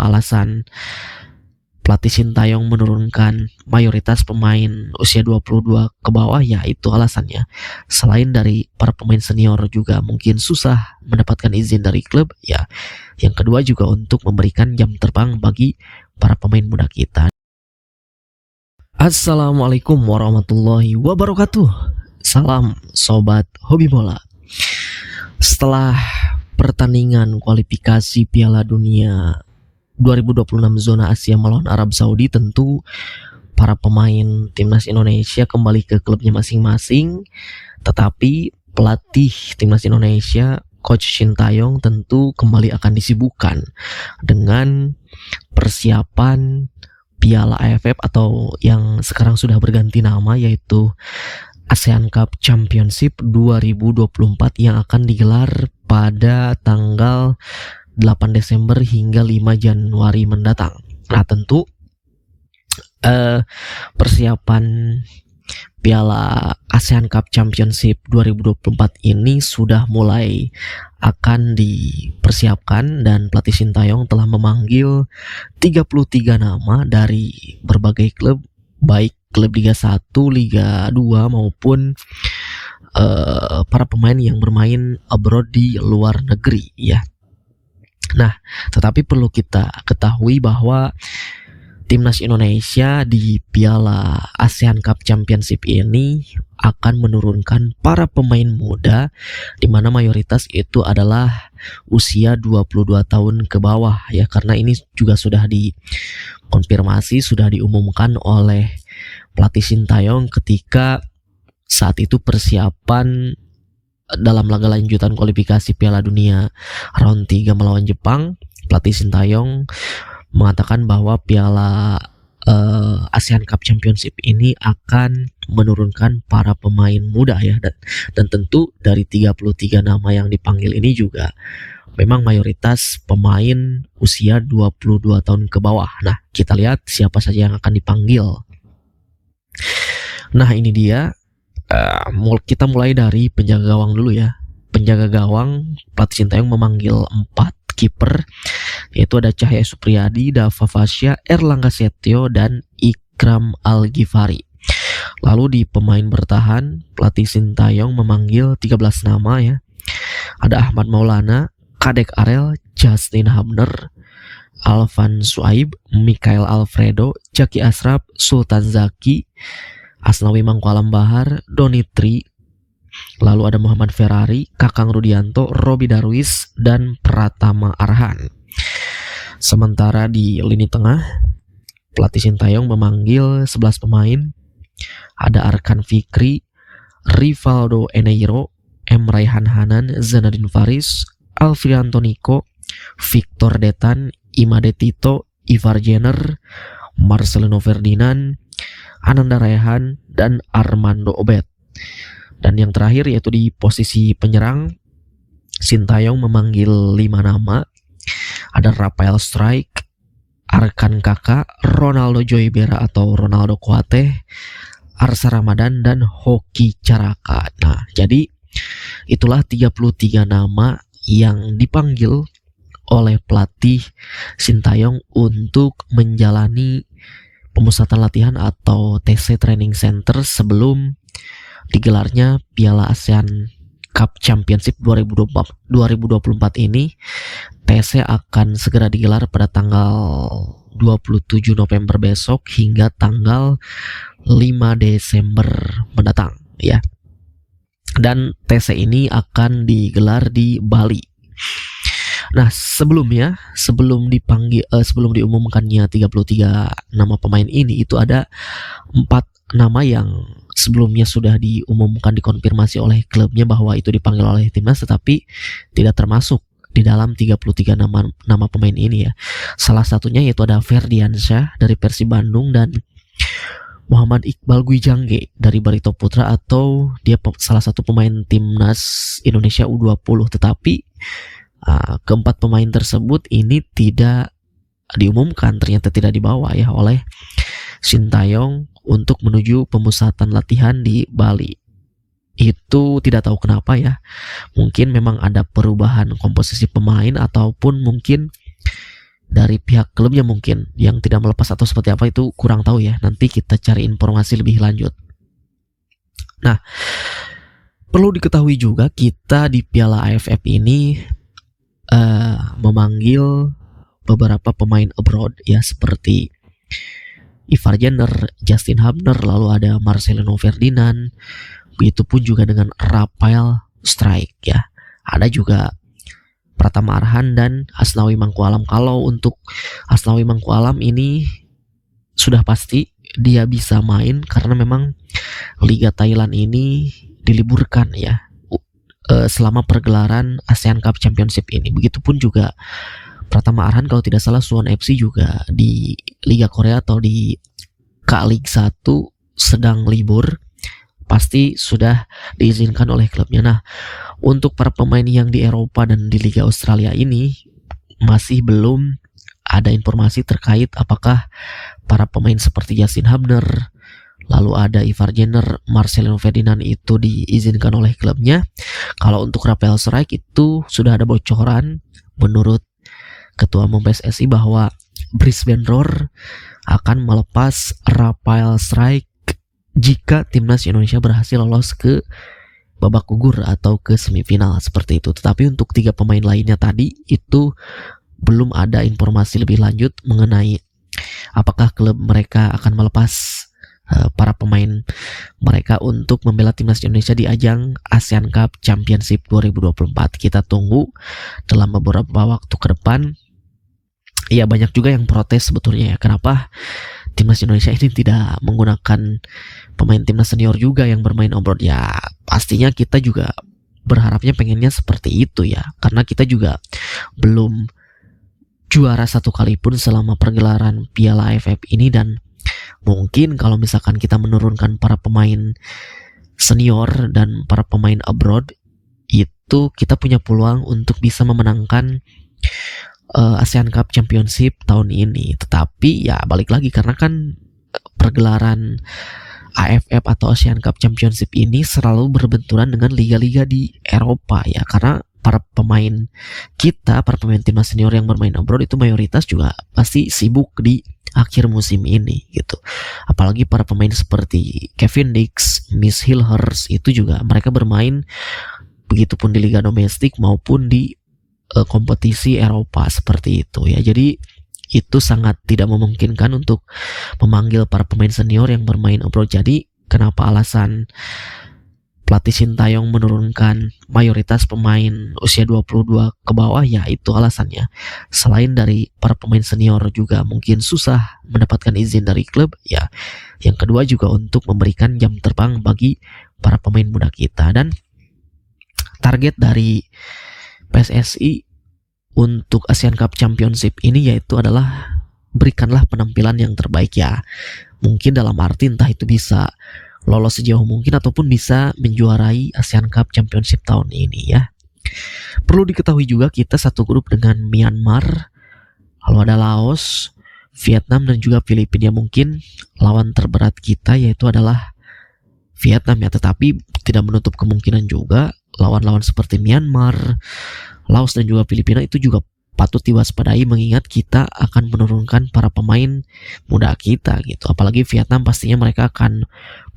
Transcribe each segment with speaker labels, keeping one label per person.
Speaker 1: alasan pelatih Sintayong menurunkan mayoritas pemain usia 22 ke bawah, ya itu alasannya. Selain dari para pemain senior juga mungkin susah mendapatkan izin dari klub, ya yang kedua juga untuk memberikan jam terbang bagi para pemain muda kita. Assalamualaikum warahmatullahi wabarakatuh. Salam sobat hobi bola. Setelah pertandingan kualifikasi Piala Dunia 2026 zona Asia melawan Arab Saudi, tentu para pemain timnas Indonesia kembali ke klubnya masing-masing. Tetapi pelatih timnas Indonesia, Coach Sintayong, tentu kembali akan disibukkan dengan persiapan Piala AFF atau yang sekarang sudah berganti nama, yaitu ASEAN Cup Championship 2024 yang akan digelar pada tanggal 8 Desember hingga 5 Januari mendatang. Nah, tentu persiapan Piala ASEAN Cup Championship 2024 ini sudah mulai akan dipersiapkan, dan pelatih Sintayong telah memanggil 33 nama dari berbagai klub, baik klub Liga 1, Liga 2 maupun para pemain yang bermain abroad di luar negeri, ya. Nah, tetapi perlu kita ketahui bahwa timnas Indonesia di Piala ASEAN Cup Championship ini akan menurunkan para pemain muda, di mana mayoritas itu adalah usia 22 tahun ke bawah, ya, karena ini juga sudah dikonfirmasi, sudah diumumkan oleh pelatih Sintayong ketika saat itu persiapan dalam laga lanjutan kualifikasi Piala Dunia round 3 melawan Jepang. Pelatih Sintayong mengatakan bahwa Piala ASEAN Cup Championship ini akan menurunkan para pemain muda, ya, dan tentu dari 33 nama yang dipanggil ini juga memang mayoritas pemain usia 22 tahun ke bawah. Nah, kita lihat siapa saja yang akan dipanggil. Nah, ini dia. Kita mulai dari penjaga gawang dulu, ya. Penjaga gawang, pelatih Sintayong memanggil 4 kiper, yaitu ada Cahya Supriyadi, Dava Fasya, Erlangga Setio, dan Ikram Al-Ghifari. Lalu di pemain bertahan, pelatih Sintayong memanggil 13 nama, ya. Ada Ahmad Maulana, Kadek Arel, Justin Hamner, Alvan Suaib, Mikael Alfredo, Jaki Asraf, Sultan Zaki, Asnawi Mangkualam Bahar, Donitri, lalu ada Muhammad Ferrari, Kakang Rudianto, Robi Darwis, dan Pratama Arhan. Sementara di lini tengah, pelatih Sintayong memanggil 11 pemain. Ada Arkan Fikri, Rivaldo Eneiro, M. Raihan Hanan, Zanadin Faris, Alfrianto Niko, Victor Detan, Imade Tito, Ivar Jenner, Marcelino Ferdinand, Ananda Raihan, dan Armando Obed. Dan yang terakhir yaitu di posisi penyerang, Sintayong memanggil 5 nama. Ada Rafael Strike, Arkan Kakak, Ronaldo Joybera atau Ronaldo Kuate, Arsa Ramadan, dan Hoki Caraka. Nah, jadi itulah 33 nama yang dipanggil oleh pelatih Sintayong untuk menjalani pemusatan latihan atau TC Training Center sebelum digelarnya Piala ASEAN Cup Championship 2024 ini. TC akan segera digelar pada tanggal 27 November besok hingga tanggal 5 Desember mendatang, ya. Dan TC ini akan digelar di Bali. Nah, sebelum diumumkannya 33 nama pemain ini, itu ada 4 nama yang sebelumnya sudah diumumkan, dikonfirmasi oleh klubnya bahwa itu dipanggil oleh timnas, tetapi tidak termasuk di dalam 33 nama pemain ini, ya. Salah satunya yaitu ada Ferdiansyah dari Persib Bandung dan Muhammad Iqbal Gwijangge dari Barito Putra, atau dia salah satu pemain timnas Indonesia U20. Tetapi keempat pemain tersebut ini tidak diumumkan, ternyata tidak dibawa, ya, oleh Sintayong untuk menuju pemusatan latihan di Bali. Itu tidak tahu kenapa, ya. Mungkin memang ada perubahan komposisi pemain, ataupun mungkin dari pihak klubnya mungkin yang tidak melepas atau seperti apa itu kurang tahu ya. Nanti kita cari informasi lebih lanjut. Nah, perlu diketahui juga kita di Piala AFF ini memanggil beberapa pemain abroad ya, seperti Ivar Jenner, Justin Hubner, lalu ada Marcelino Ferdinand, begitupun juga dengan Rafael Strijk ya. Ada juga Pratama Arhan dan Asnawi Mangkualam. Kalau untuk Asnawi Mangkualam ini sudah pasti dia bisa main karena memang Liga Thailand ini diliburkan ya selama pergelaran ASEAN Cup Championship ini. Begitupun juga Pratama Arhan kalau tidak salah Suwon FC juga di Liga Korea atau di K-League 1 sedang libur, pasti sudah diizinkan oleh klubnya. Nah, untuk para pemain yang di Eropa dan di Liga Australia ini masih belum ada informasi terkait apakah para pemain seperti Justin Hubner, lalu ada Ivar Jenner, Marcelino Ferdinand itu diizinkan oleh klubnya. Kalau untuk Rafael Strijk itu sudah ada bocoran menurut Ketua Umum PSSI bahwa Brisbane Roar akan melepas Rafael Strijk jika timnas Indonesia berhasil lolos ke babak gugur atau ke semifinal seperti itu. Tetapi untuk 3 pemain lainnya tadi itu belum ada informasi lebih lanjut mengenai apakah klub mereka akan melepas para pemain mereka untuk membela timnas Indonesia di ajang ASEAN Cup Championship 2024. Kita tunggu dalam beberapa waktu ke depan. Ya, banyak juga yang protes sebetulnya ya, kenapa timnas Indonesia ini tidak menggunakan pemain timnas senior juga yang bermain abroad. Ya pastinya kita juga berharapnya pengennya seperti itu ya, karena kita juga belum juara satu kali pun selama pergelaran Piala AFF ini. Dan mungkin kalau misalkan kita menurunkan para pemain senior dan para pemain abroad, itu kita punya peluang untuk bisa memenangkan ASEAN Cup Championship tahun ini. Tetapi ya balik lagi, karena kan pergelaran AFF atau ASEAN Cup Championship ini selalu berbenturan dengan liga-liga di Eropa ya, karena para pemain kita, para pemain timnas senior yang bermain abroad itu mayoritas juga pasti sibuk di akhir musim ini gitu. Apalagi para pemain seperti Kevin Dix, Miss Hilhers itu juga mereka bermain begitupun di liga domestik maupun di kompetisi Eropa seperti itu ya. Jadi itu sangat tidak memungkinkan untuk memanggil para pemain senior yang bermain abroad. Jadi kenapa alasan pelatih Sintayong menurunkan mayoritas pemain usia 22 ke bawah, ya itu alasannya. Selain dari para pemain senior juga mungkin susah mendapatkan izin dari klub ya. Yang kedua juga untuk memberikan jam terbang bagi para pemain muda kita. Dan target dari PSSI untuk ASEAN Cup Championship ini yaitu adalah berikanlah penampilan yang terbaik ya. Mungkin dalam arti entah itu bisa lolos sejauh mungkin ataupun bisa menjuarai ASEAN Cup Championship tahun ini ya. Perlu diketahui juga kita satu grup dengan Myanmar, lalu ada Laos, Vietnam dan juga Filipina. Mungkin lawan terberat kita yaitu adalah Vietnam ya, tetapi tidak menutup kemungkinan juga lawan-lawan seperti Myanmar, Laos dan juga Filipina itu juga patut diwaspadai, mengingat kita akan menurunkan para pemain muda kita gitu. Apalagi Vietnam pastinya mereka akan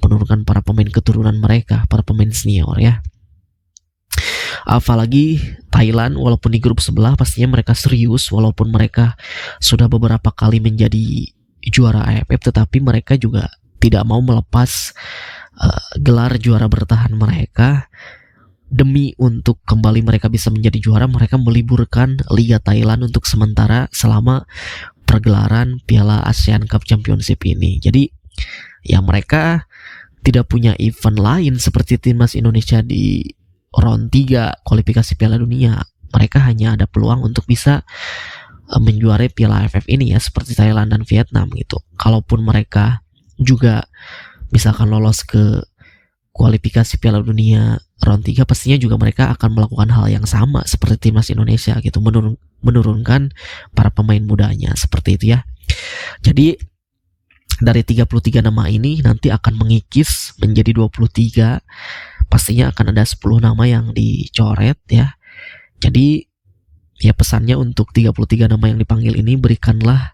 Speaker 1: menurunkan para pemain keturunan mereka, para pemain senior ya. Apalagi Thailand, walaupun di grup sebelah pastinya mereka serius, walaupun mereka sudah beberapa kali menjadi juara AFF, tetapi mereka juga tidak mau melepas gelar juara bertahan mereka. Demi untuk kembali mereka bisa menjadi juara, mereka meliburkan Liga Thailand untuk sementara selama pergelaran Piala ASEAN Cup Championship ini. Jadi ya mereka tidak punya event lain seperti timnas Indonesia di round 3 kualifikasi Piala Dunia. Mereka hanya ada peluang untuk bisa menjuarai Piala AFF ini ya, seperti Thailand dan Vietnam gitu. Kalaupun mereka juga misalkan lolos ke kualifikasi Piala Dunia round 3, pastinya juga mereka akan melakukan hal yang sama seperti timnas Indonesia gitu, menurunkan para pemain mudanya seperti itu ya. Jadi dari 33 nama ini nanti akan mengikis menjadi 23. Pastinya akan ada 10 nama yang dicoret ya. Jadi Ya pesannya untuk 33 nama yang dipanggil ini, berikanlah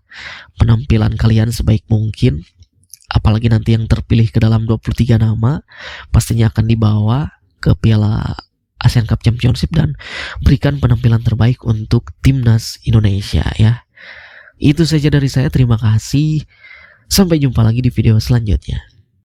Speaker 1: penampilan kalian sebaik mungkin. Apalagi nanti yang terpilih ke dalam 23 nama pastinya akan dibawa ke Piala Asian Cup Championship dan berikan penampilan terbaik untuk timnas Indonesia ya. Itu saja dari saya, terima kasih. Sampai jumpa lagi di video selanjutnya.